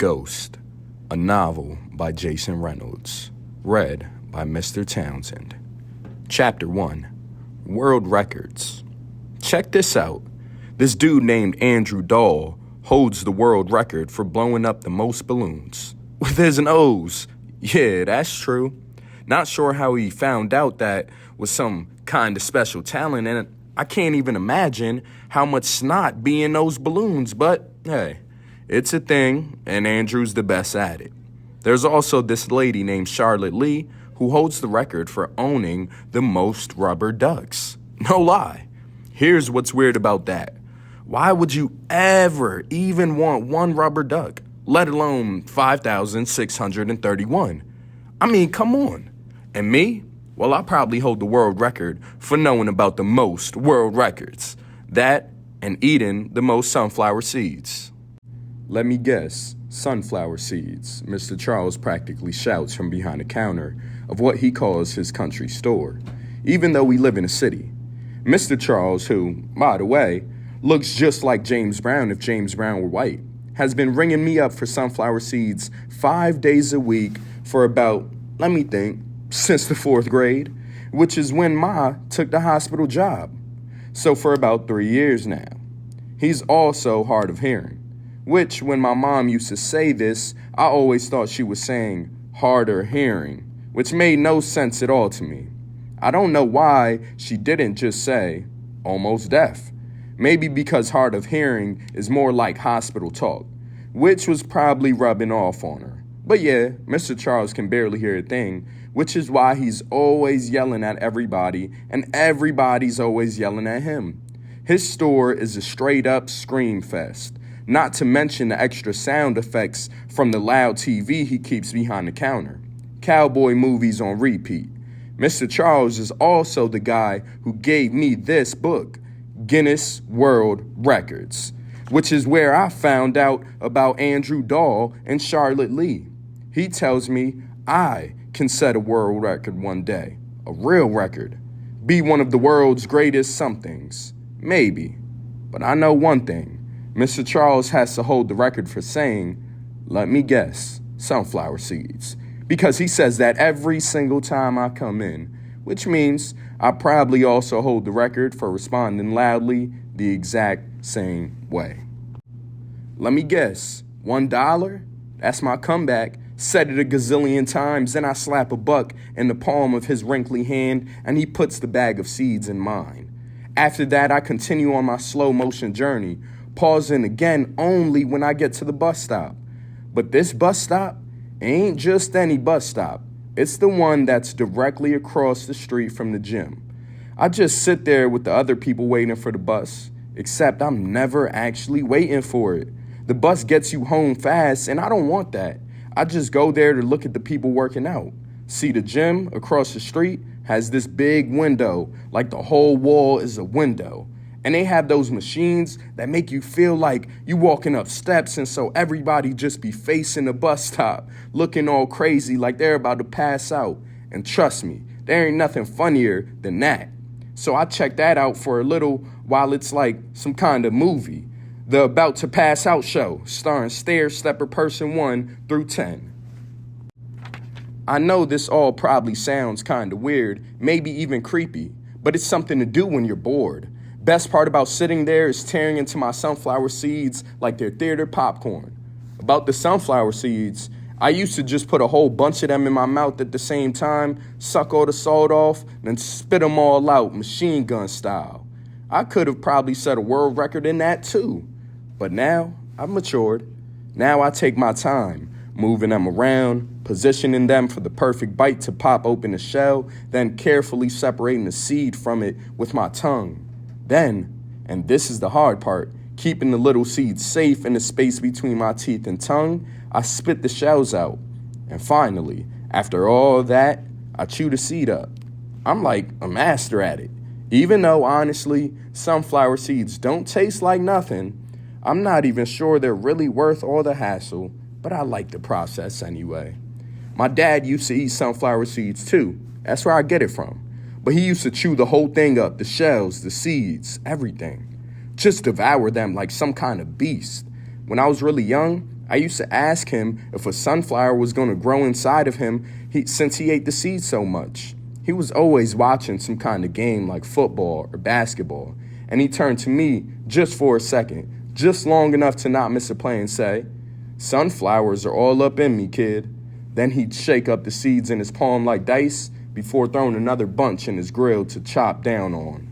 Ghost, a novel by Jason Reynolds, read by Mr. Townsend. Chapter 1, World Records. Check this out. This dude named Andrew Dahl holds the world record for blowing up the most balloons with his nose. Yeah, that's true. Not sure how he found out that was some kind of special talent, and I can't even imagine how much snot be in those balloons, but hey, it's a thing, and Andrew's the best at it. There's also this lady named Charlotte Lee who holds the record for owning the most rubber ducks. No lie. Here's what's weird about that. Why would you ever even want one rubber duck, let alone 5,631? I mean, come on. And me? Well, I probably hold the world record for knowing about the most world records. That and eating the most sunflower seeds. Let me guess, sunflower seeds, Mr. Charles practically shouts from behind the counter of what he calls his country store, even though we live in a city. Mr. Charles, who, by the way, looks just like James Brown if James Brown were white, has been ringing me up for sunflower seeds 5 days a week for about, let me think, since the 4th grade, which is when Ma took the hospital job. So for about 3 years now. He's also hard of hearing, which when my mom used to say this, I always thought she was saying harder hearing, which made no sense at all to me. I don't know why she didn't just say almost deaf. Maybe because hard of hearing is more like hospital talk, which was probably rubbing off on her. But yeah, Mr. Charles can barely hear a thing, which is why he's always yelling at everybody, and everybody's always yelling at him. His store is a straight-up scream fest, not to mention the extra sound effects from the loud TV he keeps behind the counter. Cowboy movies on repeat. Mr. Charles is also the guy who gave me this book, Guinness World Records, which is where I found out about Andrew Dahl and Charlotte Lee. He tells me I can set a world record one day, a real record, be one of the world's greatest somethings, maybe. But I know one thing, Mr. Charles has to hold the record for saying, let me guess, sunflower seeds, because he says that every single time I come in, which means I probably also hold the record for responding loudly the exact same way. Let me guess, $1? That's my comeback. Said it a gazillion times, then I slap a buck in the palm of his wrinkly hand, and he puts the bag of seeds in mine. After that, I continue on my slow motion journey, pausing again only when I get to the bus stop. But this bus stop ain't just any bus stop. It's the one that's directly across the street from the gym. I just sit there with the other people waiting for the bus, except I'm never actually waiting for it. The bus gets you home fast, and I don't want that. I just go there to look at the people working out. See, the gym across the street has this big window, like the whole wall is a window. And they have those machines that make you feel like you walking up steps, and so everybody just be facing the bus stop, looking all crazy like they're about to pass out. And trust me, there ain't nothing funnier than that. So I check that out for a little while it's like some kind of movie. The About to Pass Out show, starring Stair Stepper Person 1 through 10. I know this all probably sounds kind of weird, maybe even creepy, but it's something to do when you're bored. Best part about sitting there is tearing into my sunflower seeds like they're theater popcorn. About the sunflower seeds, I used to just put a whole bunch of them in my mouth at the same time, suck all the salt off, then spit them all out machine gun style. I could have probably set a world record in that too. But now, I've matured. Now I take my time, moving them around, positioning them for the perfect bite to pop open the shell, then carefully separating the seed from it with my tongue. Then, and this is the hard part, keeping the little seeds safe in the space between my teeth and tongue, I spit the shells out. And finally, after all that, I chew the seed up. I'm like a master at it. Even though, honestly, sunflower seeds don't taste like nothing, I'm not even sure they're really worth all the hassle, but I like the process anyway. My dad used to eat sunflower seeds too. That's where I get it from. But he used to chew the whole thing up, the shells, the seeds, everything. Just devour them like some kind of beast. When I was really young, I used to ask him if a sunflower was going to grow inside of him since he ate the seed so much. He was always watching some kind of game like football or basketball, and he turned to me just for a second, just long enough to not miss a play and say, "Sunflowers are all up in me, kid." Then he'd shake up the seeds in his palm like dice before throwing another bunch in his grill to chop down on.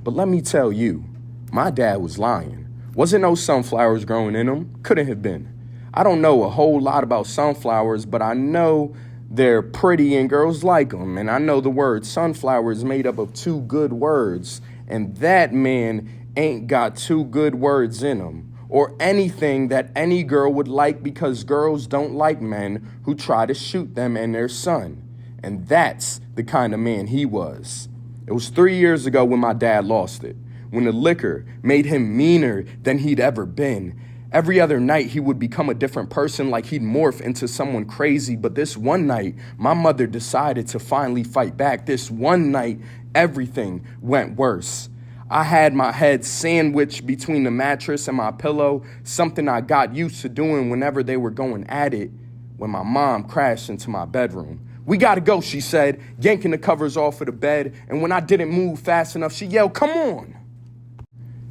But let me tell you, my dad was lying. Wasn't no sunflowers growing in him. Couldn't have been. I don't know a whole lot about sunflowers, but I know they're pretty and girls like them. And I know the word sunflower is made up of two good words. And that man ain't got two good words in him, or anything that any girl would like, because girls don't like men who try to shoot them and their son. And that's the kind of man he was. It was 3 years ago when my dad lost it, when the liquor made him meaner than he'd ever been. Every other night he would become a different person, like he'd morph into someone crazy. But this one night, my mother decided to finally fight back. This one night, everything went worse. I had my head sandwiched between the mattress and my pillow, something I got used to doing whenever they were going at it, when my mom crashed into my bedroom. "We gotta go," she said, yanking the covers off of the bed. And when I didn't move fast enough, she yelled, "Come on."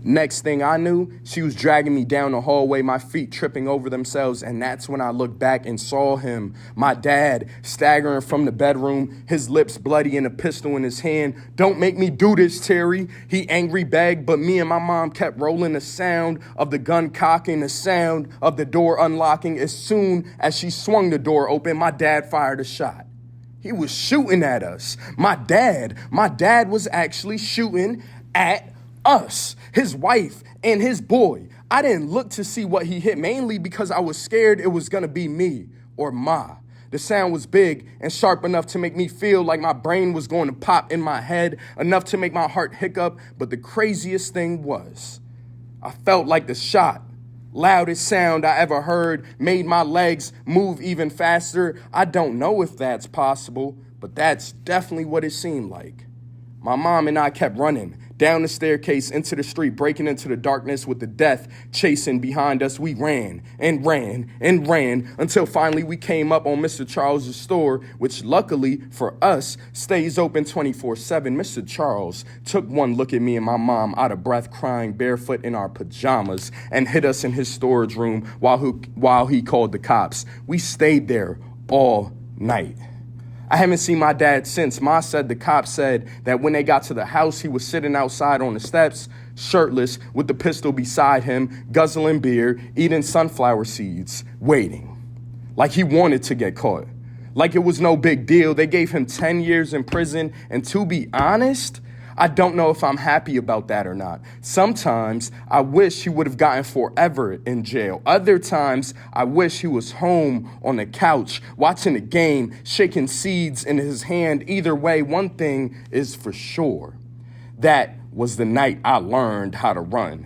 Next thing I knew, she was dragging me down the hallway, my feet tripping over themselves. And that's when I looked back and saw him, my dad, staggering from the bedroom, his lips bloody and a pistol in his hand. "Don't make me do this, Terry," he angry begged. But me and my mom kept rolling, the sound of the gun cocking, the sound of the door unlocking. As soon as she swung the door open, my dad fired a shot. He was shooting at us. My dad was actually shooting at us, his wife and his boy. I didn't look to see what he hit, mainly because I was scared it was gonna be me or Ma. The sound was big and sharp enough to make me feel like my brain was going to pop in my head, enough to make my heart hiccup. But the craziest thing was, I felt like the shot, loudest sound I ever heard, made my legs move even faster. I don't know if that's possible, but that's definitely what it seemed like. My mom and I kept running down the staircase into the street, breaking into the darkness with the death chasing behind us. We ran and ran and ran until finally we came up on Mr. Charles's store, which luckily for us stays open 24/7. Mr. Charles took one look at me and my mom, out of breath, crying, barefoot in our pajamas, and hid us in his storage room while he called the cops. We stayed there all night. I haven't seen my dad since. Ma said the cops said that when they got to the house, he was sitting outside on the steps, shirtless, with the pistol beside him, guzzling beer, eating sunflower seeds, waiting. Like he wanted to get caught. Like it was no big deal. They gave him 10 years in prison. And to be honest, I don't know if I'm happy about that or not. Sometimes I wish he would have gotten forever in jail. Other times I wish he was home on the couch, watching the game, shaking seeds in his hand. Either way, one thing is for sure. That was the night I learned how to run.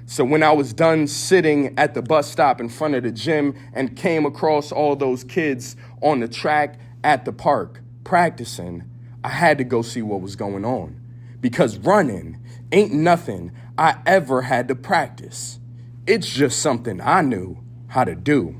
So when I was done sitting at the bus stop in front of the gym and came across all those kids on the track at the park practicing, I had to go see what was going on. Because running ain't nothing I ever had to practice. It's just something I knew how to do.